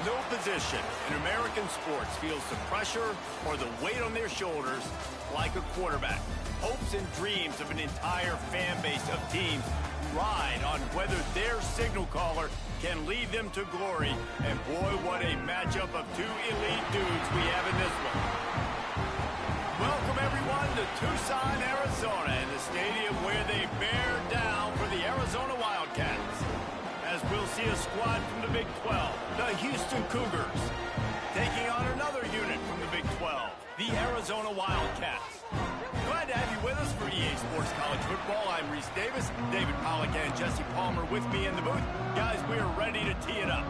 No position in American sports feels the pressure or the weight on their shoulders like a quarterback. Hopes and dreams of an entire fan base of teams ride on whether their signal caller can lead them to glory. And boy, what a matchup of two elite dudes we have in this one. Welcome everyone to Tucson, Arizona, in the stadium where they bear down for the Arizona Wildcats. As we'll see a squad from the Big 12, the Houston Cougars, taking on another unit from the Big 12, the Arizona Wildcats. Glad to have you with us for EA Sports College Football. I'm Reese Davis, David Pollack and Jesse Palmer with me in the booth. Guys, we are ready to tee it up.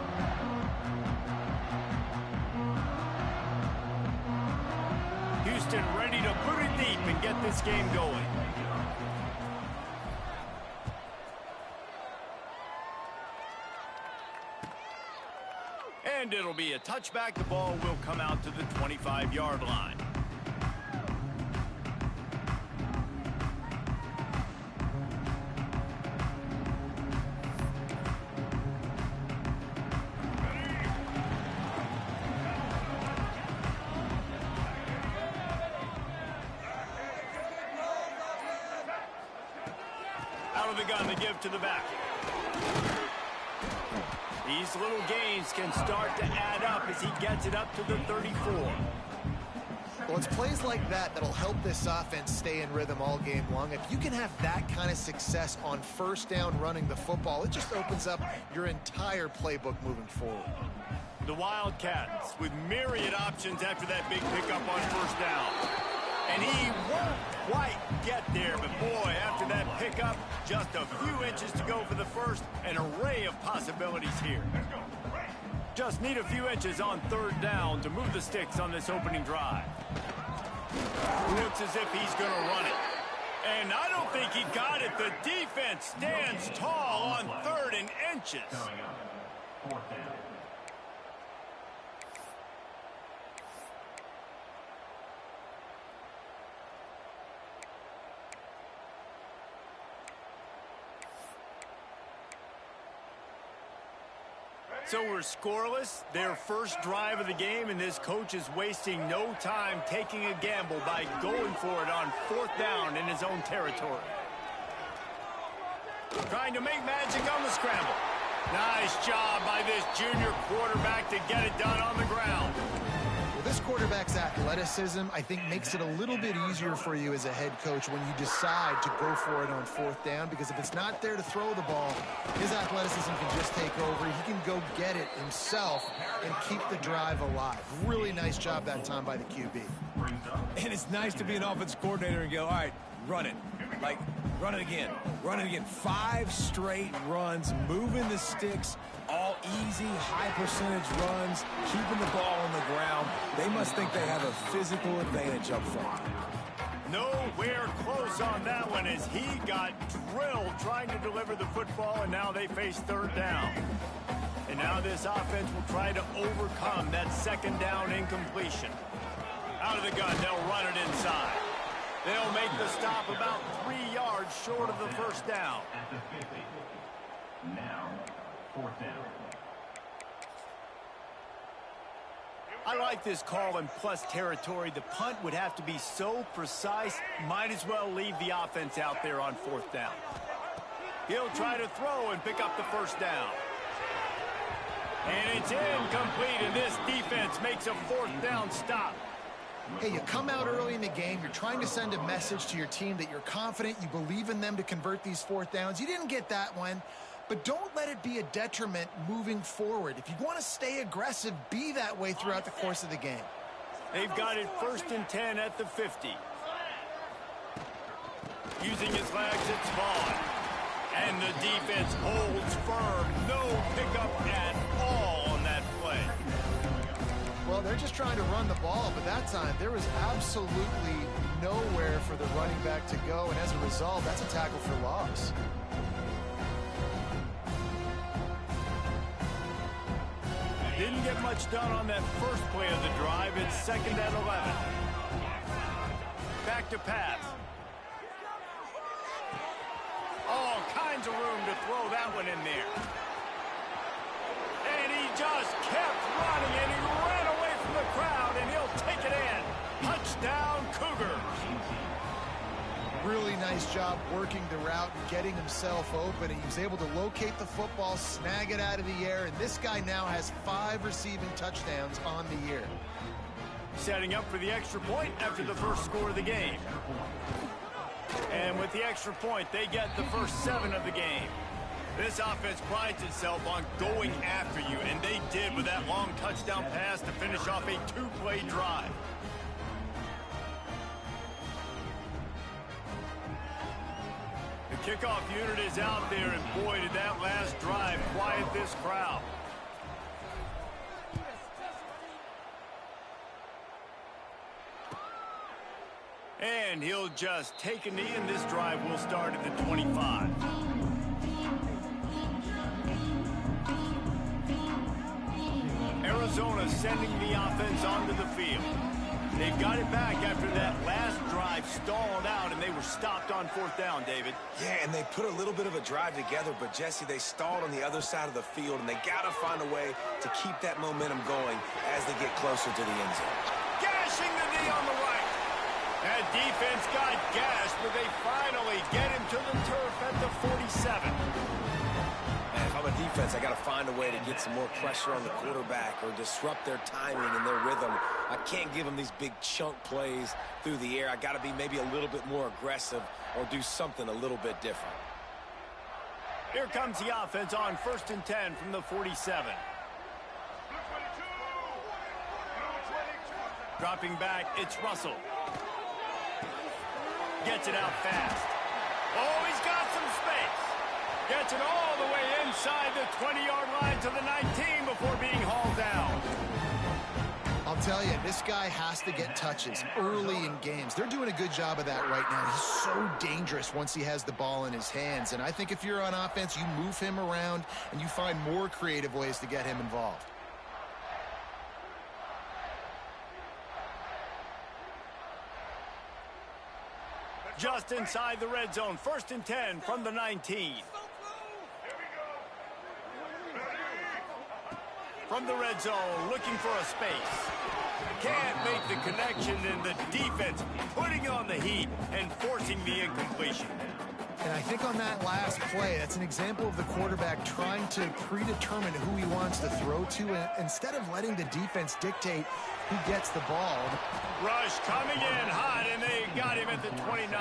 Houston ready to put it deep and get this game going. And it'll be a touchback. The ball will come out to the 25-yard line. Out of the gun, to give to the back. These little gains can start to add up as he gets it up to the 34. Well, it's plays like that that'll help this offense stay in rhythm all game long. If you can have that kind of success on first down running the football, it just opens up your entire playbook moving forward. The Wildcats with myriad options after that big pickup on first down. And he won't quite get there, but boy, after that pickup, just a few inches to go for the first. An array of possibilities here. Just need a few inches on third down to move the sticks on this opening drive. Looks as if he's going to run it. And I don't think he got it. The defense stands tall on 3rd and inches. So we're scoreless, their first drive of the game, and this coach is wasting no time taking a gamble by going for it on 4th down in his own territory. Trying to make magic on the scramble. Nice job by this junior quarterback to get it done on the ground. Well, this quarterback's athleticism, I think, makes it a little bit easier for you as a head coach when you decide to go for it on 4th down, because if it's not there to throw the ball, his athleticism can just take over. He can go get it himself and keep the drive alive. Really nice job that time by the QB. And it's nice to be an offense coordinator and go, all right, run it. Like, run it again. Run it again. 5 straight runs, moving the sticks, all easy, high percentage runs, keeping the ball on the ground. They must think they have a physical advantage up front. Nowhere close on that one as he got drilled trying to deliver the football, and now they face 3rd down. And now this offense will try to overcome that 2nd down incompletion. Out of the gun, they'll run it inside. They'll make the stop about 3 yards short of the first down. At the 50. Now, 4th down. I like this call in plus territory. The punt would have to be so precise, might as well leave the offense out there on 4th down. He'll try to throw and pick up the first down. And it's incomplete, and this defense makes a 4th down stop. Hey, you come out early in the game, you're trying to send a message to your team that you're confident, you believe in them to convert these 4th downs. You didn't get that one, but don't let it be a detriment moving forward. If you want to stay aggressive, be that way throughout the course of the game. They've got it 1st and 10 at the 50. Using his legs, it's Vaughn. And the defense holds firm. No pickup at all on that Well, they're just trying to run the ball, but that time there was absolutely nowhere for the running back to go, and as a result, that's a tackle for loss. Didn't get much done on that first play of the drive. It's 2nd and 11. Back to pass. All kinds of room to throw that one in there. And he just kept running, and he ran away from the crowd, and he'll take it in. Touchdown, Cougars. Really nice job working the route and getting himself open. He was able to locate the football, snag it out of the air, and this guy now has 5 receiving touchdowns on the year. Setting up for the extra point after the first score of the game. And with the extra point, they get the first 7 of the game. This offense prides itself on going after you, and they did with that long touchdown pass to finish off a 2-play drive. The kickoff unit is out there, and boy, did that last drive quiet this crowd. And he'll just take a knee, and this drive will start at the 25. Arizona sending the offense onto the field. They've got it back after that last drive stalled out, and they were stopped on 4th down, David. Yeah, and they put a little bit of a drive together, but, Jesse, they stalled on the other side of the field, and they got to find a way to keep that momentum going as they get closer to the end zone. Gashing the knee on the right. That defense got gashed, but they finally get him to the turf at the 47. And if I'm a defense, I got to find a way to get some more pressure on the quarterback or disrupt their timing and their rhythm. I can't give them these big chunk plays through the air. I got to be maybe a little bit more aggressive or do something a little bit different. Here comes the offense on 1st and 10 from the 47. Dropping back, it's Russell. Gets it out fast. Oh, he's got some space. Gets it all the way inside the 20-yard line to the 19 before being hauled down. I'll tell you, this guy has to get touches early in games. They're doing a good job of that right now. He's so dangerous once he has the ball in his hands. And I think if you're on offense, you move him around and you find more creative ways to get him involved. Just inside the red zone, 1st and 10 from the 19. From the red zone, looking for a space. Can't make the connection, and the defense putting on the heat and forcing the incompletion. And I think on that last play, that's an example of the quarterback trying to predetermine who he wants to throw to, instead of letting the defense dictate who gets the ball. Rush coming in hot, and they got him at the 29.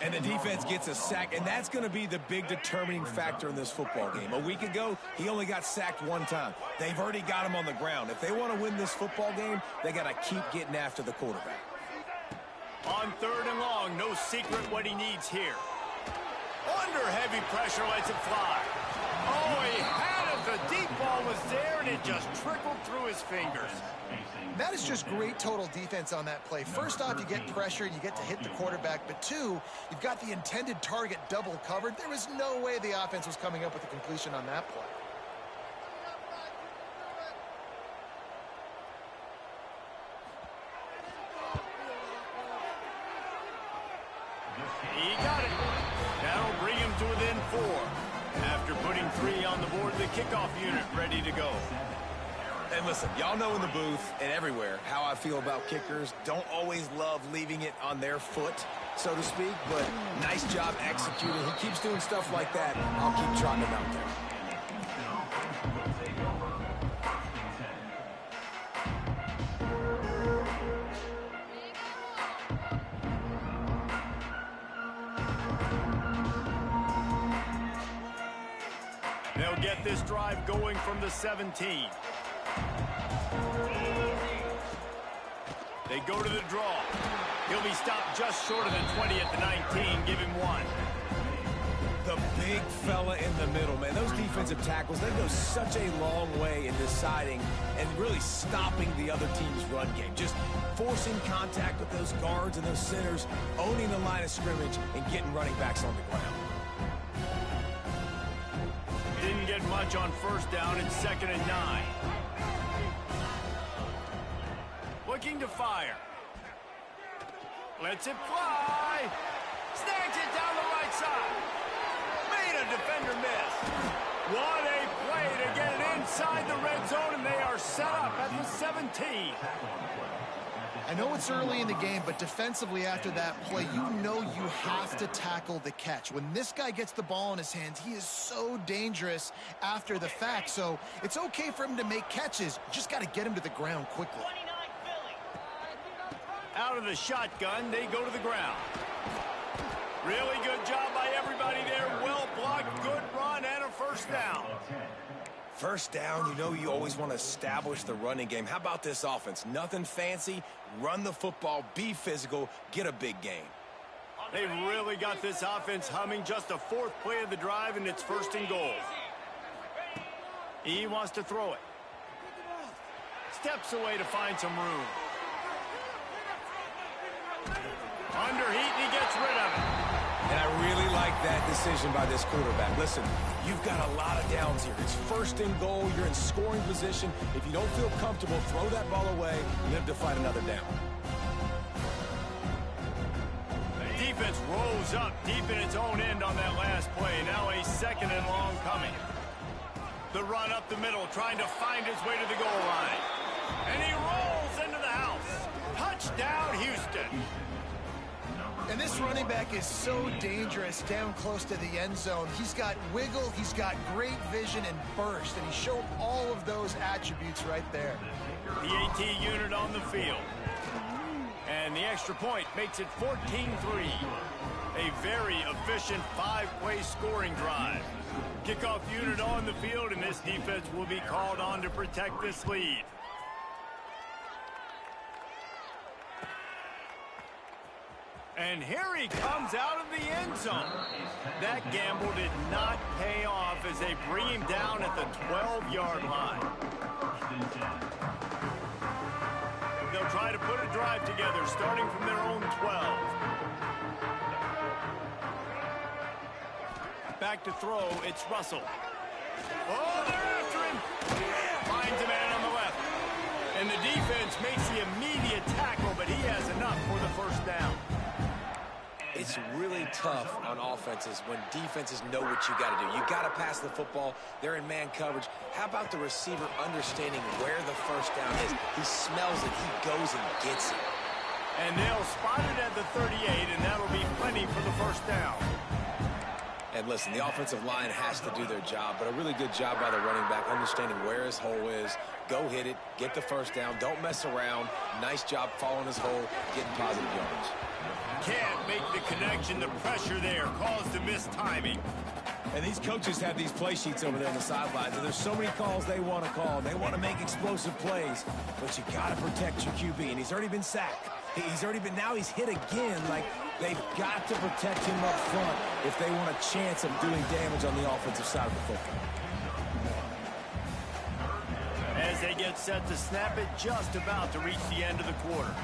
And the defense gets a sack, and that's going to be the big determining factor in this football game. A week ago, he only got sacked 1 time. They've already got him on the ground. If they want to win this football game, they got to keep getting after the quarterback. On 3rd and long, no secret what he needs here. Under heavy pressure, lets it fly. Oh, he had it. The deep ball was there, and it just trickled through his fingers. That is just great total defense on that play. First off, you get pressure and you get to hit the quarterback. But 2, you've got the intended target double covered. There was no way the offense was coming up with a completion on that play. He got it. That'll bring him to within 4. After putting 3 on the board, the kickoff unit ready to go. And listen, y'all know in the booth and everywhere how I feel about kickers. Don't always love leaving it on their foot, so to speak, but nice job executing. He keeps doing stuff like that. I'll keep trotting him out there. They'll get this drive going from the 17. They go to the draw. He'll be stopped just short of the 20 at the 19. Give him 1. The big fella in the middle, man. Those defensive tackles, they go such a long way in deciding and really stopping the other team's run game. Just forcing contact with those guards and those centers, owning the line of scrimmage, and getting running backs on the ground. Didn't get much on first down. It's 2nd and 9. Looking to fire. Lets it fly. Snags it down the right side. Made a defender miss. What a play to get it inside the red zone, and they are set up at the 17. I know it's early in the game, but defensively after that play, you know you have to tackle the catch. When this guy gets the ball in his hands, he is so dangerous after the fact. So it's okay for him to make catches. You just got to get him to the ground quickly. Out of the shotgun, they go to the ground. Really good job by everybody there. Well blocked, good run, and a first down. First down, you know you always want to establish the running game. How about this offense? Nothing fancy. Run the football, be physical, get a big gain. They've really got this offense humming. Just a 4th play of the drive, and it's 1st and goal. He wants to throw it. Steps away to find some room. Under heat, and he gets rid of it. And I really like that decision by this quarterback. Listen, you've got a lot of downs here. It's 1st and goal. You're in scoring position. If you don't feel comfortable, throw that ball away. Live to fight another down. The defense rolls up deep in its own end on that last play. Now a 2nd and long coming. The run up the middle, trying to find his way to the goal line. And he rolls into the house. Touchdown, Houston. And this running back is so dangerous down close to the end zone. He's got wiggle, he's got great vision and burst, and he showed all of those attributes right there. The AT unit on the field. And the extra point makes it 14-3. A very efficient 5-play scoring drive. Kickoff unit on the field, and this defense will be called on to protect this lead. And here he comes out of the end zone. That gamble did not pay off as they bring him down at the 12-yard line. They'll try to put a drive together starting from their own 12. Back to throw, it's Russell. Oh, they're after him. Finds a man on the left. And the defense makes the immediate tackle, but he has enough for the first down. It's really tough on offenses when defenses know what you got to do. You got to pass the football. They're in man coverage. How about the receiver understanding where the first down is? He smells it. He goes and gets it. And they'll spot it at the 38, and that'll be plenty for the first down. And listen, the offensive line has to do their job, but a really good job by the running back understanding where his hole is. Go hit it, get the first down, don't mess around. Nice job following his hole, getting positive yards. Can't make the connection. The pressure there caused the missed timing. And these coaches have these play sheets over there on the sidelines, and there's so many calls they want to call. They want to make explosive plays, but you got to protect your QB, and he's already been sacked. Now he's hit again. Like, they've got to protect him up front if they want a chance of doing damage on the offensive side of the football. As they get set to snap it, just about to reach the end of the quarter.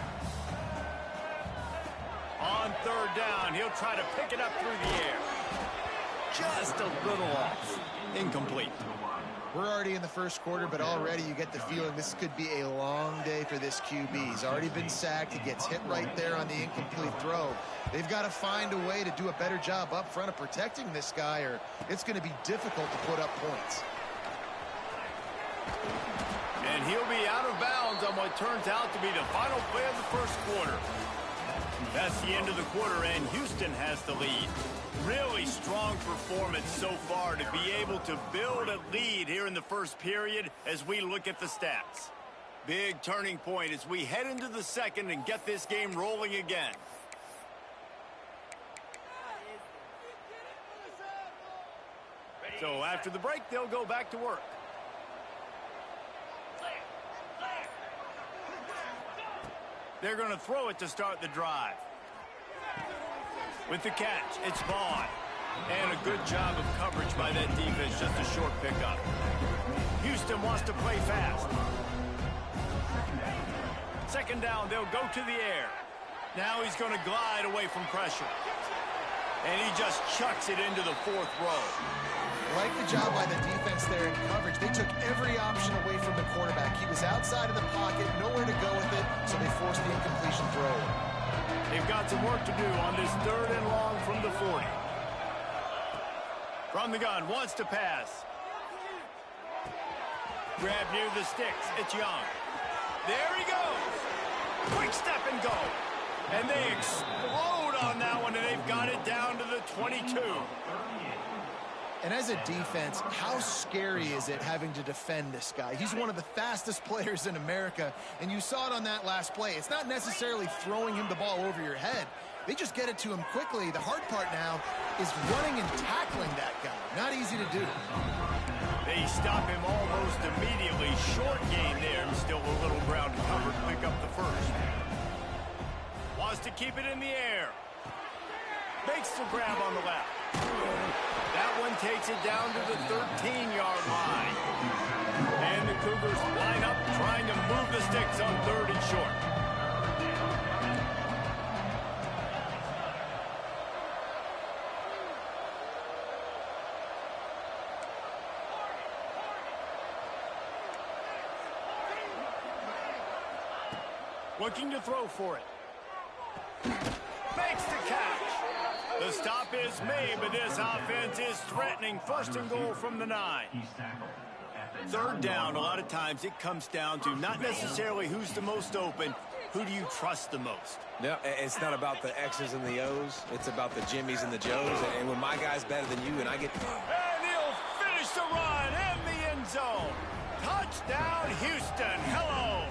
On 3rd down, he'll try to pick it up through the air. Just a little off. Incomplete. We're already in the first quarter, but already you get the feeling this could be a long day for this QB. He's already been sacked. He gets hit right there on the incomplete throw. They've got to find a way to do a better job up front of protecting this guy, or it's going to be difficult to put up points. And he'll be out of bounds on what turns out to be the final play of the first quarter. That's the end of the quarter, and Houston has the lead. Really strong performance so far to be able to build a lead here in the first period as we look at the stats. Big turning point as we head into the second and get this game rolling again. So after the break, they'll go back to work. They're going to throw it to start the drive. With the catch, it's Vaughn. And a good job of coverage by that defense, just a short pickup. Houston wants to play fast. Second down, they'll go to the air. Now he's going to glide away from pressure. And he just chucks it into the fourth row. Like the job by the defense there in coverage. They took every option away from the quarterback. He was outside of the pocket, nowhere to go with it, so they forced the incompletion throw. They've got some work to do on this 3rd and long from the 40. From the gun, wants to pass. Grab near the sticks. It's Young. There he goes. Quick step and go. And they explode on that one, and they've got it down to the 22. And as a defense, how scary is it having to defend this guy? He's one of the fastest players in America, and you saw it on that last play. It's not necessarily throwing him the ball over your head. They just get it to him quickly. The hard part now is running and tackling that guy. Not easy to do. They stop him almost immediately. Short gain there, and still a little ground to cover to pick up the first. Wants to keep it in the air. Makes the grab on the left. That one takes it down to the 13-yard line. And the Cougars line up trying to move the sticks on 3rd and short. Looking to throw for it. Makes the catch. The stop is made, but this offense is threatening. 1st and goal from the 9. 3rd down, a lot of times it comes down to not necessarily who's the most open, who do you trust the most? No, it's not about the X's and the O's. It's about the Jimmys and the Joes. And when my guy's better than you and I get... And he'll finish the run in the end zone. Touchdown, Houston. Hello.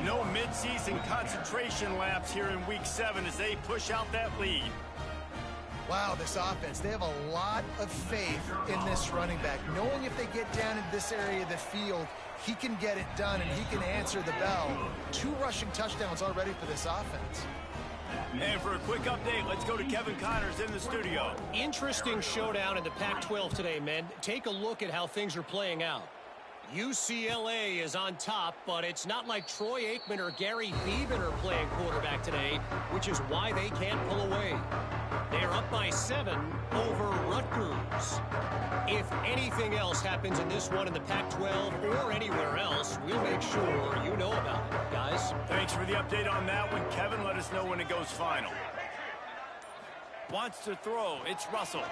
No midseason concentration laps here in Week 7 as they push out that lead. Wow, this offense, they have a lot of faith in this running back. Knowing if they get down in this area of the field, he can get it done and he can answer the bell. 2 rushing touchdowns already for this offense. And for a quick update, let's go to Kevin Connors in the studio. Interesting showdown in the Pac-12 today, men. Take a look at how things are playing out. UCLA is on top, but it's not like Troy Aikman or Gary Beeman are playing quarterback today, which is why they can't pull away. They're up by 7 over Rutgers. If anything else happens in this one in the Pac-12 or anywhere else, we'll make sure you know about it, guys. Thanks for the update on that one, Kevin. Let us know when it goes final. Wants to throw. It's Russell.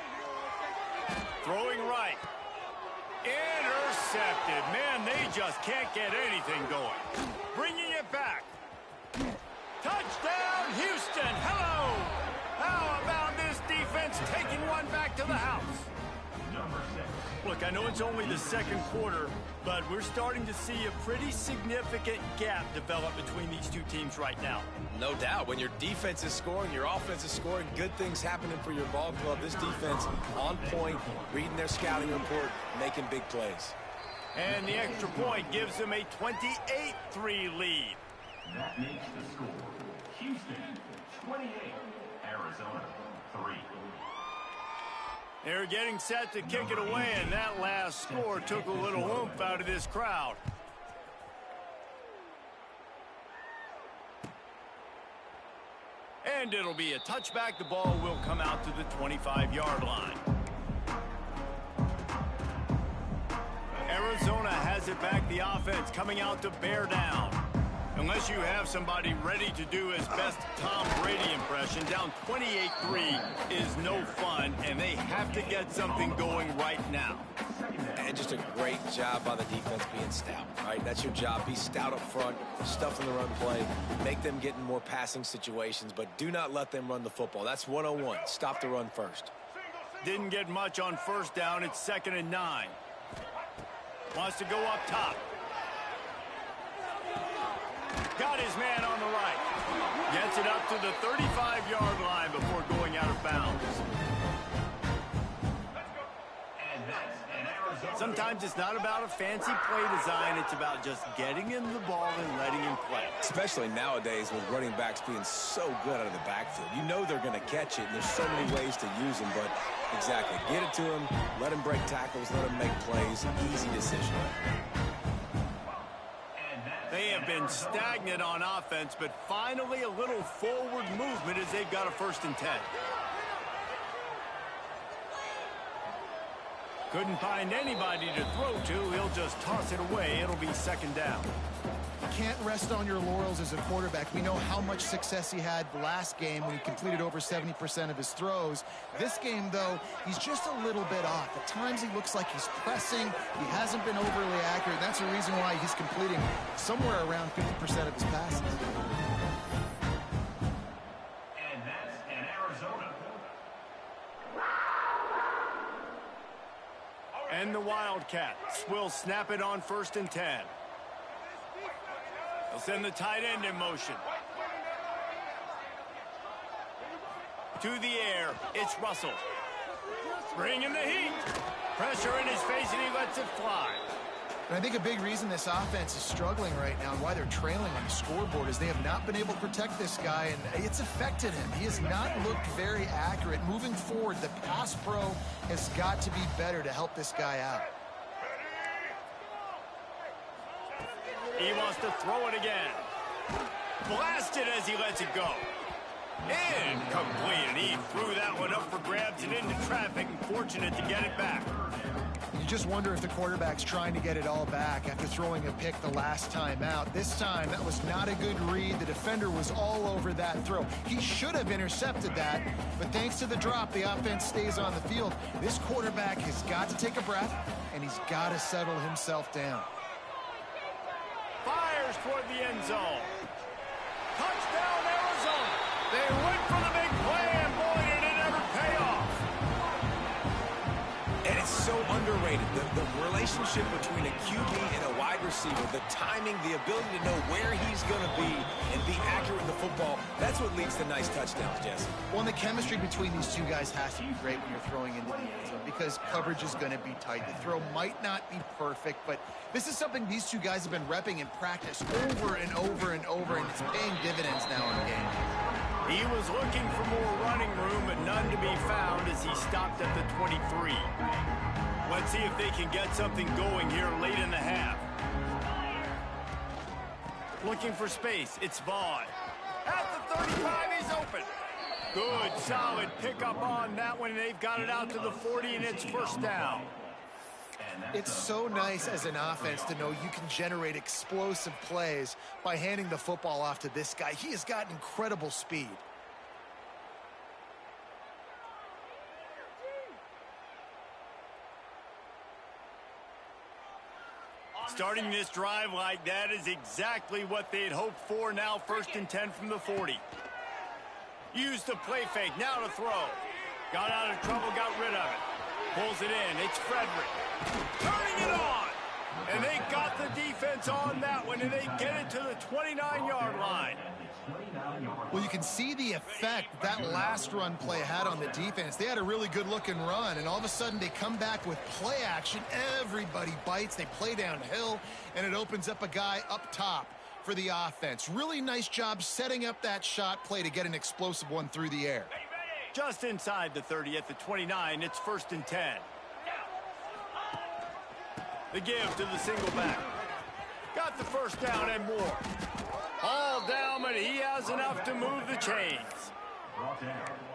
Throwing right. Intercepted. Man, they just can't get anything going. Bringing it back. Touchdown, Houston. Hello. How about this defense taking one back to the house? Look, I know it's only the 2nd quarter, but we're starting to see a pretty significant gap develop between these two teams right now. No doubt. When your defense is scoring, your offense is scoring, good things happening for your ball club. This defense on point, reading their scouting report, making big plays. And the extra point gives them a 28-3 lead. That makes the score Houston 28, Arizona 3. They're getting set to kick it away, and that last score took a little oomph out of this crowd. And it'll be a touchback. The ball will come out to the 25-yard line. Arizona has it back. The offense coming out to bear down. Unless you have somebody ready to do his best Tom Brady impression, down 28-3 is no fun, and they have to get something going right now. And just a great job by the defense being stout, right? That's your job. Be stout up front, stuff in the run play, make them get in more passing situations, but do not let them run the football. That's 101. Stop the run first. Didn't get much on 1st down. It's 2nd and 9. Wants to go up top. Got his man on the right. Gets it up to the 35-yard line before going out of bounds. Sometimes it's not about a fancy play design. It's about just getting him the ball and letting him play. Especially nowadays with running backs being so good out of the backfield. You know they're going to catch it, and there's so many ways to use them. But exactly, get it to him, let him break tackles, let him make plays. Easy decision. They have been stagnant on offense, but finally a little forward movement as they've got a 1st and 10. Couldn't find anybody to throw to. He'll just toss it away. It'll be 2nd down. You can't rest on your laurels as a quarterback. We know how much success he had last game when he completed over 70% of his throws. This game, though, he's just a little bit off. At times he looks like he's pressing. He hasn't been overly accurate. That's the reason why he's completing somewhere around 50% of his passes. And that's in Arizona. And the Wildcats will snap it on 1st and 10. They'll send the tight end in motion. To the air, it's Russell. Bringing the heat. Pressure in his face, and he lets it fly. And I think a big reason this offense is struggling right now and why they're trailing on the scoreboard is they have not been able to protect this guy, and it's affected him. He has not looked very accurate. Moving forward, the pass pro has got to be better to help this guy out. He wants to throw it again. Blasted as he lets it go. Incomplete, and he threw that one up for grabs and into traffic, and fortunate to get it back. You just wonder if the quarterback's trying to get it all back after throwing a pick the last time out. This time, that was not a good read. The defender was all over that throw. He should have intercepted that, but thanks to the drop, the offense stays on the field. This quarterback has got to take a breath, and he's got to settle himself down. Fires toward the end zone. Touchdown, Arizona. They went for the big play, and boy, did it ever pay off. And it's so underrated. The relationship between a QB and a wide receiver, the timing, the ability to know where he's going to be and be accurate in the football, that's what leads to nice touchdowns, Jesse. Well, and the chemistry between these two guys has to be great when you're throwing into the end zone because coverage is going to be tight. The throw might not be perfect, but this is something these two guys have been repping in practice over and over and over, and it's paying dividends now in the game. He was looking for more running room, but none to be found as he stopped at the 23. Let's see if they can get something going here late in the half. Looking for space, it's Vaughn. At the 35, he's open. Good, solid pickup on that one, and they've got it out to the 40, and it's 1st down. It's so nice as an offense to know you can generate explosive plays by handing the football off to this guy. He has got incredible speed. Starting this drive like that is exactly what they'd hoped for. Now 1st and 10 from the 40. Used the play fake, now to throw. Got out of trouble, got rid of it. Pulls it in, it's Frederick. Turning it on! And they got the defense on that one, and they get it to the 29-yard line. Well, you can see the effect that last run play had on the defense. They had a really good-looking run, and all of a sudden they come back with play action. Everybody bites. They play downhill, and it opens up a guy up top for the offense. Really nice job setting up that shot play to get an explosive one through the air. Just inside the 30 at the 29, it's 1st and 10. The give to the single back. Got the 1st down and more. All down, but he has enough to move the chains.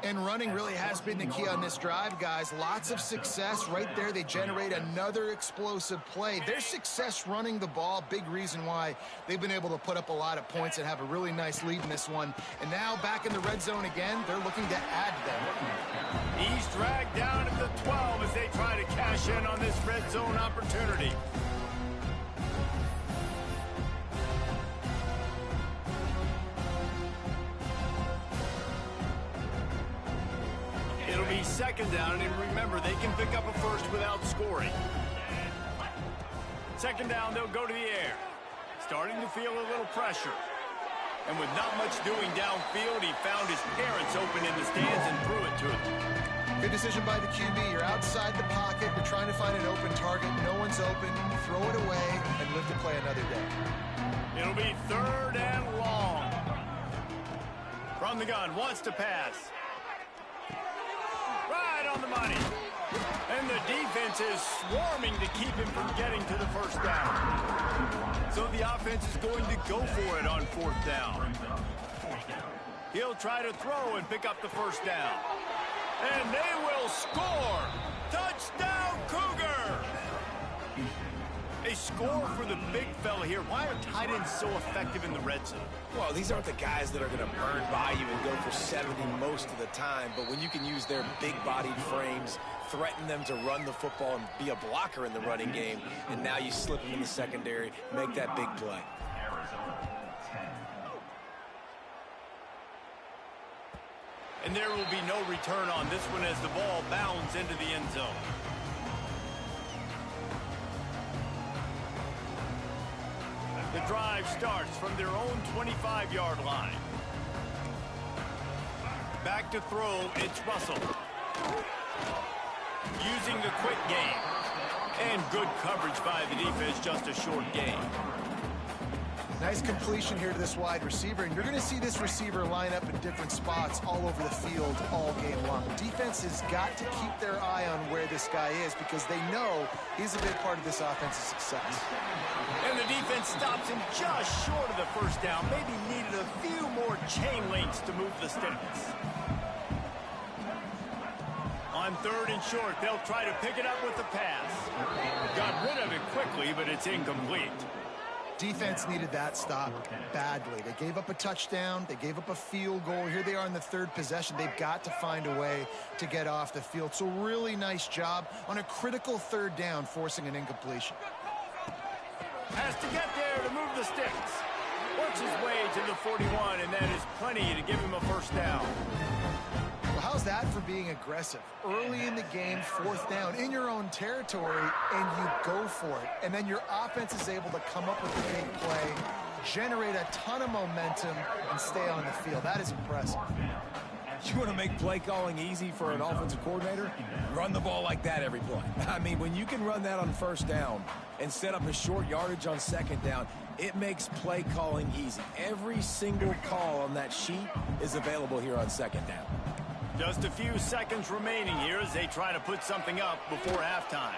And running really has been the key on this drive, guys. Lots of success right there. They generate another explosive play. Their success running the ball, big reason why they've been able to put up a lot of points and have a really nice lead in this one. And now back in the red zone again, they're looking to add them. He's dragged down at the 12 as they try to cash in on this red zone opportunity. It'll be 2nd down, and remember, they can pick up a 1st without scoring. 2nd down, they'll go to the air. Starting to feel a little pressure. And with not much doing downfield, he found his parents open in the stands and threw it to them. Good decision by the QB. You're outside the pocket. You're trying to find an open target. No one's open. Throw it away and live to play another day. It'll be 3rd and long. From the gun, wants to pass. Right on the money. And the defense is swarming to keep him from getting to the first down. So the offense is going to go for it on 4th down. He'll try to throw and pick up the first down. And they will score! Touchdown, Cougar! A score for the big fella here. Why are tight ends so effective in the red zone? Well, these aren't the guys that are going to burn by you and go for 70 most of the time, but when you can use their big-bodied frames, threaten them to run the football and be a blocker in the running game, and now you slip them in the secondary, make that big play. And there will be no return on this one as the ball bounds into the end zone. The drive starts from their own 25-yard line. Back to throw, it's Russell. Using the quick game. And good coverage by the defense, just a short gain. Nice completion here to this wide receiver, and you're going to see this receiver line up in different spots all over the field all game long. The defense has got to keep their eye on where this guy is because they know he's a big part of this offense's success. And the defense stops him just short of the first down. Maybe needed a few more chain links to move the sticks. On 3rd and short, they'll try to pick it up with the pass. Got rid of it quickly, but it's incomplete. Defense needed that stop badly. They gave up a touchdown. They gave up a field goal. Here they are in the 3rd possession. They've got to find a way to get off the field. So really nice job on a critical 3rd down, forcing an incompletion. Has to get there to move the sticks. Works his way to the 41, and that is plenty to give him a first down. Well, how's that for being aggressive? Early in the game, 4th down, in your own territory, and you go for it. And then your offense is able to come up with a big play, generate a ton of momentum, and stay on the field. That is impressive. You want to make play calling easy for an offensive coordinator? Run the ball like that every play. I mean, when you can run that on 1st down and set up a short yardage on 2nd down, it makes play calling easy. Every single call on that sheet is available here on 2nd down. Just a few seconds remaining here as they try to put something up before halftime.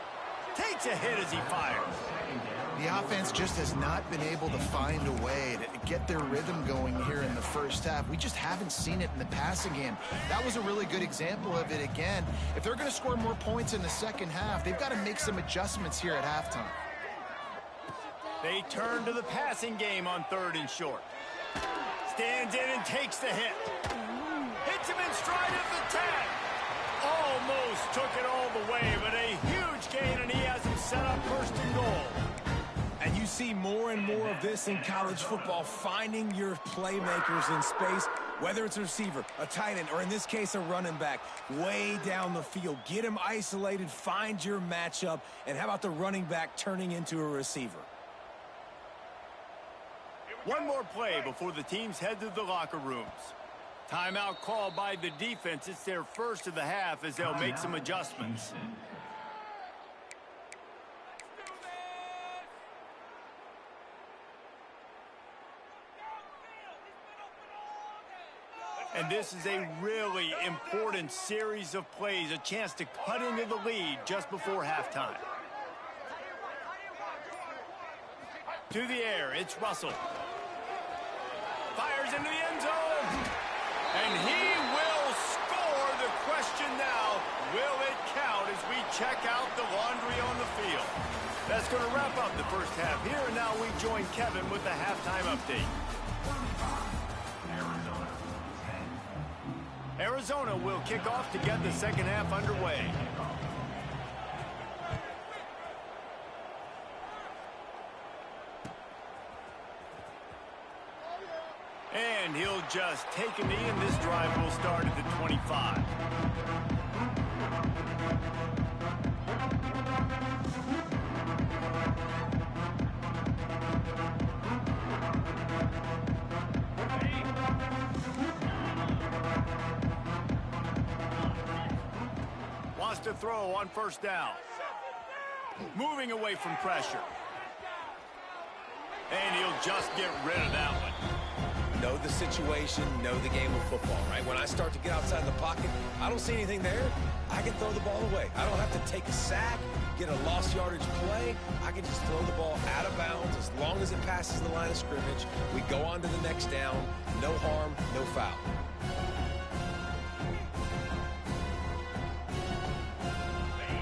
Takes a hit as he fires. The offense just has not been able to find a way to get their rhythm going here in the first half. We just haven't seen it in the passing game. That was a really good example of it again. If they're going to score more points in the second half, they've got to make some adjustments here at halftime. They turn to the passing game on 3rd and short. Stands in and takes the hit. Hits him in stride at the 10. Almost took it all the way, but a huge gain, and he has him set up 1st and goal. And you see more and more of this in college football, finding your playmakers in space, whether it's a receiver, a tight end, or in this case, a running back, way down the field. Get him isolated, find your matchup, and how about the running back turning into a receiver? One more play before the teams head to the locker rooms. Timeout called by the defense. It's their first of the half as they'll make some adjustments. And this is a really important series of plays, a chance to cut into the lead just before halftime. To the air, it's Russell. Fires into the end zone. And he will score. The question now, will it count as we check out the laundry on the field? That's going to wrap up the first half here. And now we join Kevin with the halftime update. Arizona will kick off to get the second half underway. And he'll just take a knee, and this drive will start at the 25. to throw on first down. Moving away from pressure. And he'll just get rid of that one. Know the situation, know the game of football, right? When I start to get outside the pocket, I don't see anything there, I can throw the ball away. I don't have to take a sack, get a lost yardage play. I can just throw the ball out of bounds as long as it passes the line of scrimmage. We go on to the next down. No harm, no foul.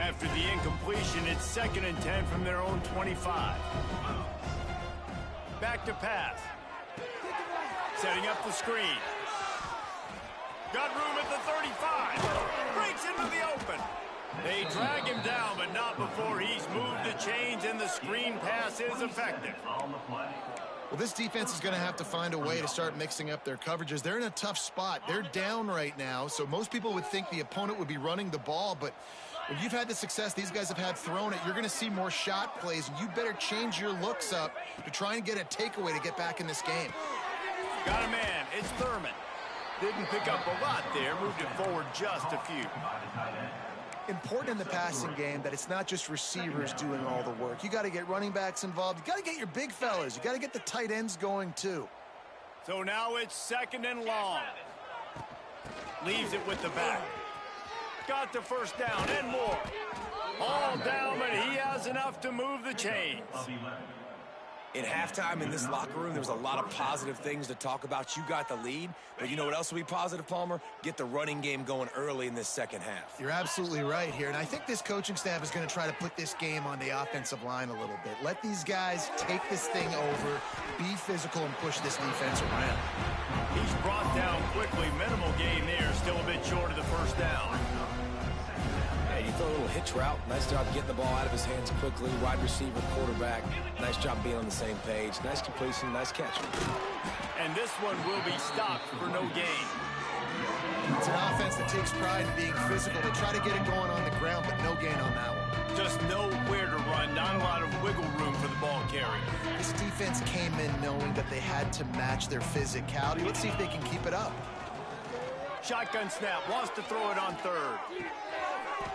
After the incompletion, it's 2nd and 10 from their own 25. Back to pass. Setting up the screen. Got room at the 35. Breaks into the open. They drag him down, but not before he's moved the chains, and the screen pass is effective. Well, this defense is going to have to find a way to start mixing up their coverages. They're in a tough spot. They're down right now, so most people would think the opponent would be running the ball, but when you've had the success these guys have had throwing it, you're going to see more shot plays, and you better change your looks up to try and get a takeaway to get back in this game. Got a man. It's Thurman. Didn't pick up a lot there. Moved it forward just a few. Important in the passing game that it's not just receivers doing all the work. You got to get running backs involved. You got to get your big fellas. You got to get the tight ends going too. So now it's 2nd and long. Leaves it with the back. Got the first down and more. All down, but he has enough to move the chains. In halftime in this locker room, there was a lot of positive things to talk about. You got the lead, but you know what else will be positive, Palmer? Get the running game going early in this second half. You're absolutely right here, and I think this coaching staff is going to try to put this game on the offensive line a little bit. Let these guys take this thing over, be physical, and push this defense around. He's brought down quickly. Minimal gain there, still a bit short of the first down. You throw a little hitch route. Nice job getting the ball out of his hands quickly. Wide receiver, quarterback. Nice job being on the same page. Nice completion, nice catch. And this one will be stopped for no gain. It's an offense that takes pride in being physical. They try to get it going on the ground, but no gain on that one. Just nowhere to run. Not a lot of wiggle room for the ball carrier. This defense came in knowing that they had to match their physicality. Let's see if they can keep it up. Shotgun snap. Wants to throw it on third.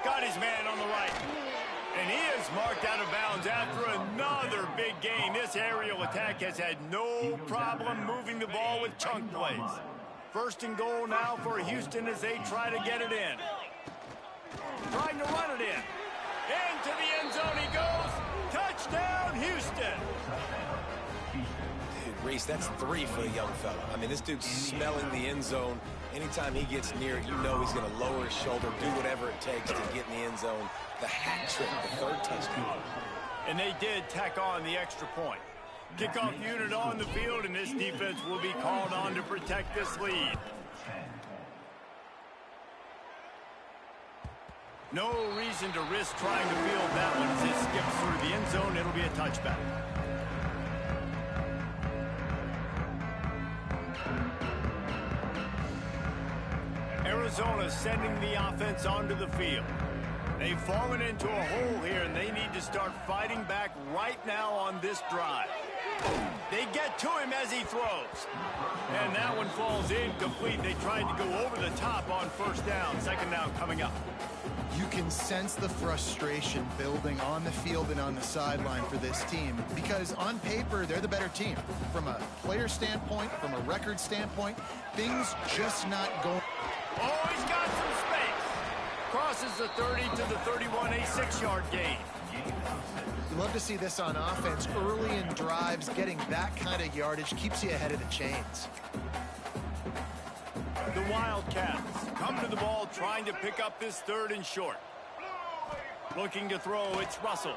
Got his man on the right. And he is marked out of bounds after another big gain. This aerial attack has had no problem moving the ball with chunk plays. 1st and goal now for Houston as they try to get it in. Trying to run it in. Into the end zone he goes. Touchdown, Houston. Dude, Reese, that's 3 for the young fella. I mean, this dude's smelling the end zone. Anytime he gets near it, you know he's going to lower his shoulder, do whatever it takes to get in the end zone. The hat trick, the 3rd touchdown. And they did tack on the extra point. Kickoff unit on the field, and this defense will be called on to protect this lead. No reason to risk trying to field that one as it skips through the end zone. It'll be a touchback. Arizona sending the offense onto the field. They've fallen into a hole here, and they need to start fighting back right now on this drive. They get to him as he throws. And that one falls incomplete. They tried to go over the top on first down. 2nd down coming up. You can sense the frustration building on the field and on the sideline for this team because on paper, they're the better team. From a player standpoint, from a record standpoint, things just not going. Oh, he's got some space. Crosses the 30 to the 31, a 6-yard gain. You love to see this on offense. Early in drives, getting that kind of yardage keeps you ahead of the chains. The Wildcats come to the ball trying to pick up this 3rd and short. Looking to throw, it's Russell.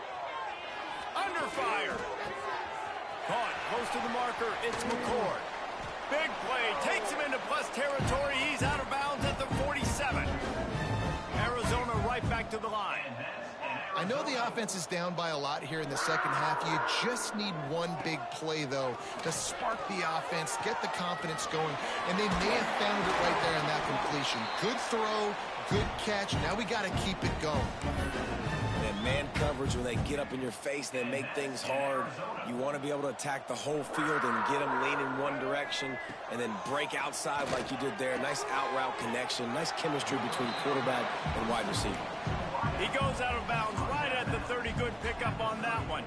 Under fire. Caught close to the marker, it's McCord. Big play, takes him into plus territory. He's out of bounds at the 47. Arizona right back to the line. I know the offense is down by a lot here in the second half. You just need one big play, though, to spark the offense, get the confidence going, and they may have found it right there in that completion. Good throw, good catch. Now we got to keep it going. And man coverage, when they get up in your face, they make things hard. You want to be able to attack the whole field and get them leaning one direction and then break outside like you did there. Nice out route connection, nice chemistry between quarterback and wide receiver. He goes out of bounds right at the 30. Good pickup on that one.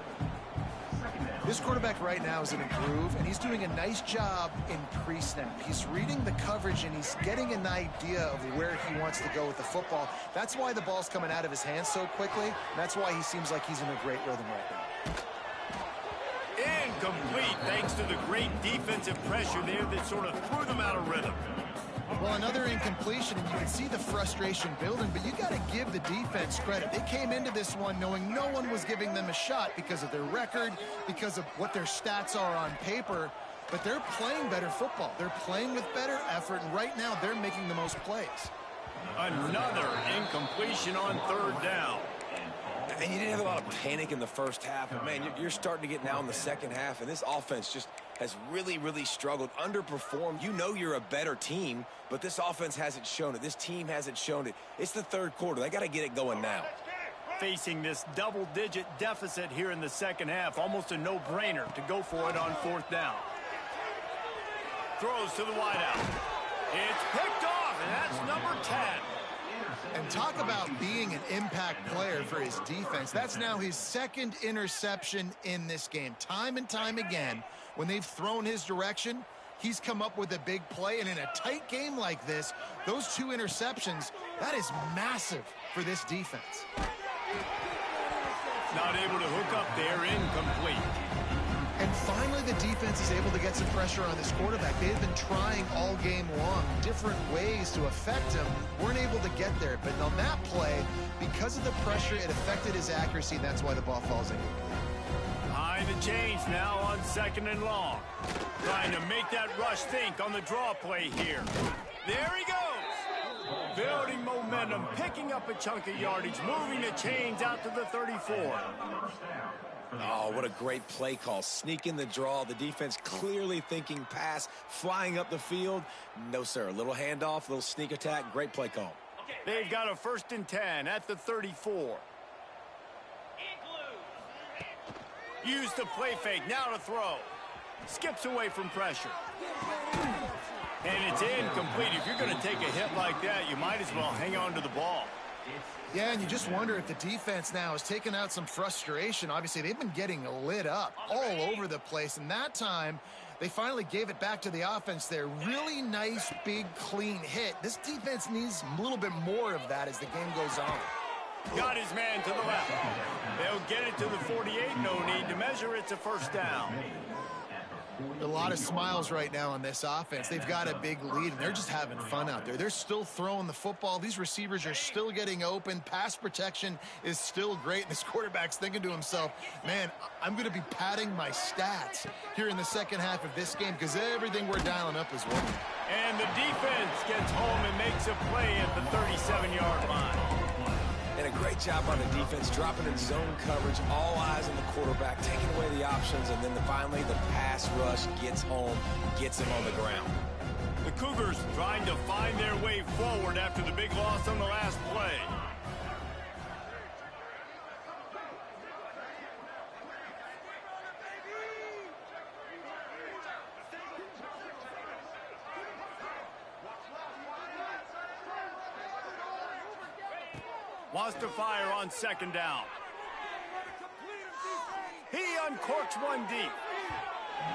This quarterback right now is in a groove, and he's doing a nice job in pre-snap. He's reading the coverage, and he's getting an idea of where he wants to go with the football. That's why the ball's coming out of his hands so quickly. That's why he seems like he's in a great rhythm right now. Incomplete, thanks to the great defensive pressure there that sort of threw them out of rhythm. Well, another incompletion, and you can see the frustration building, but you got to give the defense credit. They came into this one knowing no one was giving them a shot because of their record, because of what their stats are on paper, but they're playing better football. They're playing with better effort, and right now they're making the most plays. Another incompletion on third down. And you didn't have a lot of panic in the first half, but, man, you're starting to get now in the second half, and this offense just has really, really struggled, underperformed. You know you're a better team, but this offense hasn't shown it. This team hasn't shown it. It's the third quarter. They got to get it going now. Facing this double-digit deficit here in the second half, almost a no-brainer to go for it on fourth down. Throws to the wideout. It's picked off, and that's number 10. And talk about being an impact player for his defense. That's now his second interception in this game. Time and time again, when they've thrown his direction, he's come up with a big play. And in a tight game like this, those two interceptions, that is massive for this defense. Not able to hook up there, incomplete. And finally, the defense is able to get some pressure on this quarterback. They've been trying all game long different ways to affect him. Weren't able to get there. But on that play, because of the pressure, it affected his accuracy, and that's why the ball falls in. Behind the chains now on second and long. Trying to make that rush think on the draw play here. There he goes. Building momentum, picking up a chunk of yardage, moving the chains out to the 34. Oh, what a great play call. Sneak in the draw. The defense clearly thinking pass, flying up the field. No, sir. A little handoff, a little sneak attack. Great play call. They've got a 1st and 10 at the 34. Use the play fake. Now to throw. Skips away from pressure. And it's incomplete. If you're going to take a hit like that, you might as well hang on to the ball. Yeah, and you just wonder if the defense now has taken out some frustration. Obviously, they've been getting lit up all over the place, and that time they finally gave it back to the offense there. Really nice, big, clean hit. This defense needs a little bit more of that as the game goes on. Got his man to the left. They'll get it to the 48. No need to measure. It's a 1st down. A lot of smiles right now on this offense. They've got a big lead, and they're just having fun out there. They're still throwing the football. These receivers are still getting open. Pass protection is still great. And this quarterback's thinking to himself, man, I'm going to be padding my stats here in the second half of this game because everything we're dialing up is working. And the defense gets home and makes a play at the 37-yard line. And a great job on the defense, dropping in zone coverage, all eyes on the quarterback, taking away the options, and then finally the pass rush gets home, gets him on the ground. The Cougars trying to find their way forward after the big loss on the last play. Wants to fire on 2nd down. He uncorks one deep.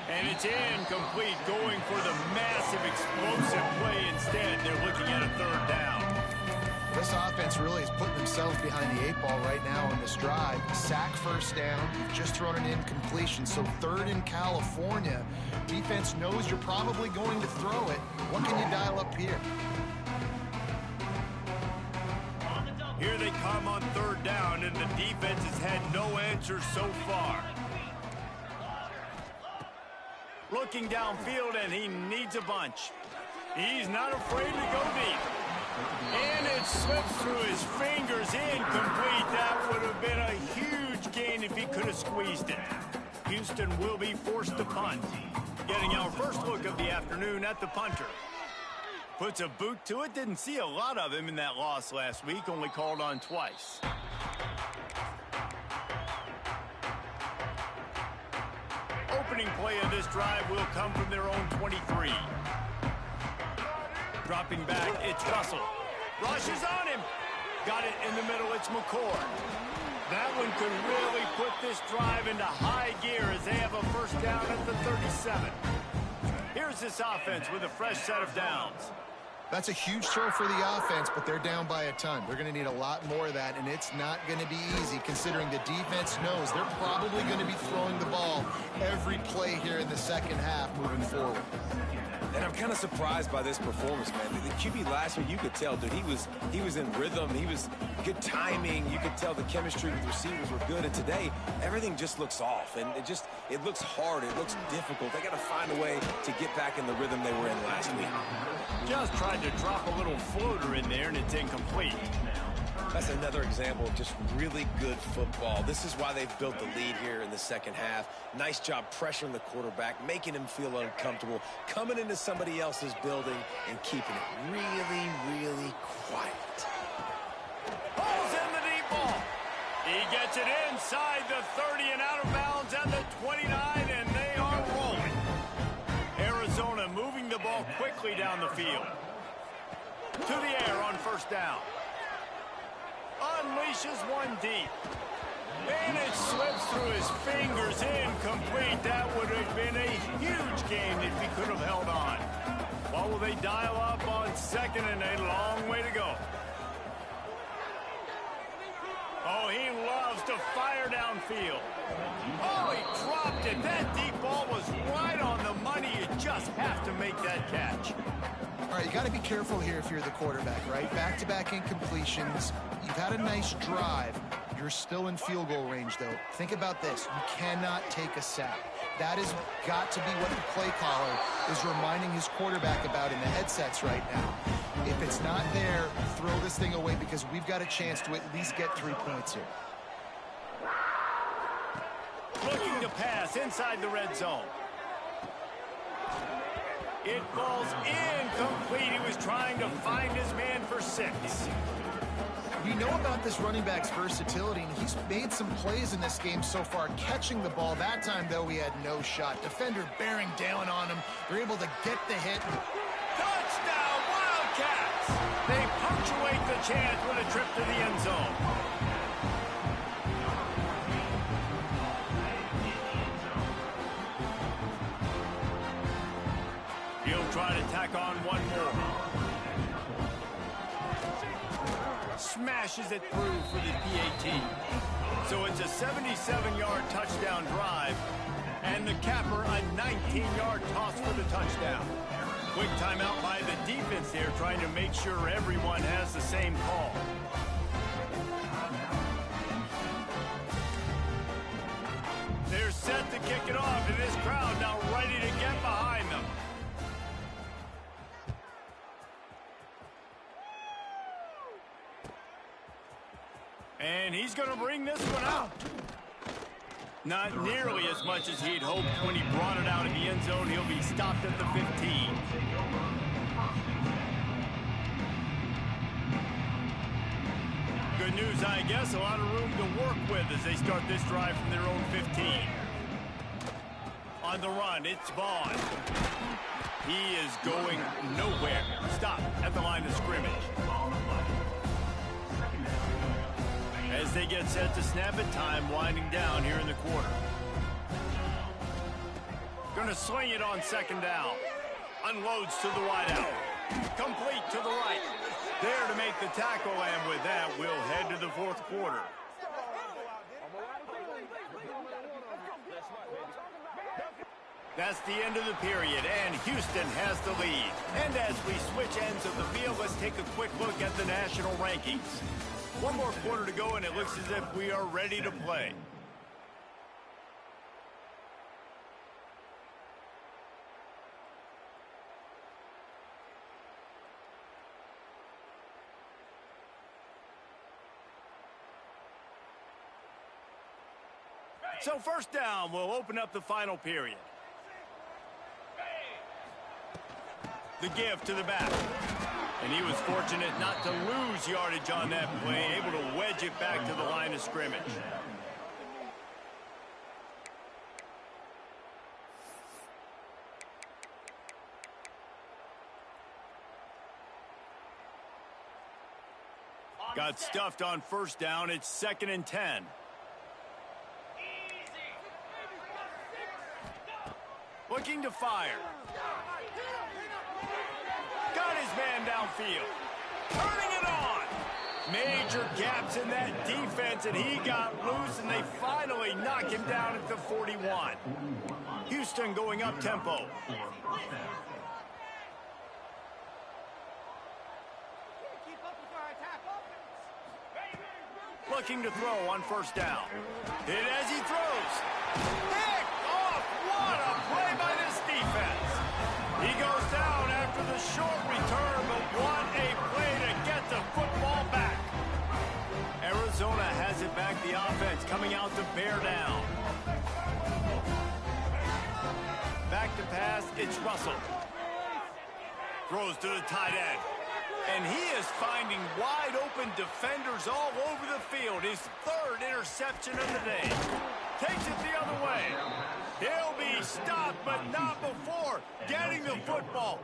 And it's incomplete, going for the massive explosive play instead. They're looking at a 3rd down. This offense really is putting themselves behind the 8 ball right now on this drive. Sack 1st down. You've just thrown an incompletion, so 3rd in California. Defense knows you're probably going to throw it. What can you dial up here? Here they come on 3rd down, and the defense has had no answer so far. Looking downfield, and he needs a bunch. He's not afraid to go deep. And it slips through his fingers, incomplete. That would have been a huge gain if he could have squeezed it. Houston will be forced to punt. Getting our first look of the afternoon at the punter. Puts a boot to it. Didn't see a lot of him in that loss last week. Only called on twice. winning play of this drive will come from their own 23. Dropping back, it's Russell. Rushes on him. Got it in the middle, it's McCord. That one could really put this drive into high gear as they have a first down at the 37. Here's this offense with a fresh set of downs. That's a huge throw for the offense, but they're down by a ton. They're going to need a lot more of that, and it's not going to be easy considering the defense knows they're probably going to be throwing the ball every play here in the second half moving forward. And I'm kind of surprised by this performance, man. The QB last week, you could tell, dude, he was in rhythm. He was good timing. You could tell the chemistry with receivers were good. And today, everything just looks off. And it looks hard. It looks difficult. They got to find a way to get back in the rhythm they were in last week. Just tried to drop a little floater in there, and it's incomplete. That's another example of just really good football. This is why they've built the lead here in the second half. Nice job pressuring the quarterback, making him feel uncomfortable, coming into somebody else's building and keeping it really, really quiet. Pulls in the deep ball. He gets it inside the 30 and out of bounds at the 29, and they are rolling. Arizona moving the ball quickly down the field. To the air on first down. Unleashes one deep. And it slips through his fingers, incomplete. That would have been a huge game if he could have held on. What will they dial up on second and a long way to go? Oh, he loves to fire downfield. Oh, he dropped it. That deep ball was right on the money. You just have to make that catch. All right, you got to be careful here if you're the quarterback, right? Back-to-back incompletions. You've had a nice drive. You're still in field goal range, though. Think about this. You cannot take a sack. That has got to be what the play caller is reminding his quarterback about in the headsets right now. If it's not there, throw this thing away because we've got a chance to at least get 3 points here. Looking to pass inside the red zone. It falls incomplete. He was trying to find his man for 6. You know about this running back's versatility, and he's made some plays in this game so far, catching the ball. That time, though, he had no shot. Defender bearing down on him. They're able to get the hit. Touchdown, Wildcats! They punctuate the chance with a trip to the end zone. He'll try to tack on one more. Smashes it through for the PAT. So it's a 77-yard touchdown drive, and the capper a 19-yard toss for the touchdown. Quick timeout by the defense there, trying to make sure everyone has the same call. They're set to kick it off, and this crowd now ready to get behind them. And he's going to bring this one out. Not nearly as much as he'd hoped when he brought it out in the end zone. He'll be stopped at the 15. Good news, I guess. A lot of room to work with as they start this drive from their own 15. On the run, it's Vaughn. He is going nowhere. Stop at the line of scrimmage. As they get set to snap it, time winding down here in the quarter. Going to sling it on second down. Unloads to the wideout. Complete to the right. There to make the tackle, and with that, we'll head to the fourth quarter. That's the end of the period, and Houston has the lead. And as we switch ends of the field, let's take a quick look at the national rankings. One more quarter to go, and it looks as if we are ready to play. So first down, we'll open up the final period. The give to the back. And he was fortunate not to lose yardage on that play, able to wedge it back to the line of scrimmage. Got stuffed on first down. It's 2nd and 10. Looking to fire. Got his man downfield. Turning it on. Major gaps in that defense, and he got loose, and they finally knock him down at the 41. Houston going up tempo. Looking to throw on first down. Hit as he throws. Picked off. What a play by this defense. He goes down after the short return, but what a play to get the football back. Arizona has it back. The offense coming out to bear down. Back to pass. It's Russell. Throws to the tight end. And he is finding wide-open defenders all over the field. His 3rd interception of the day. Takes it the other way. He'll be stopped, but not before getting the football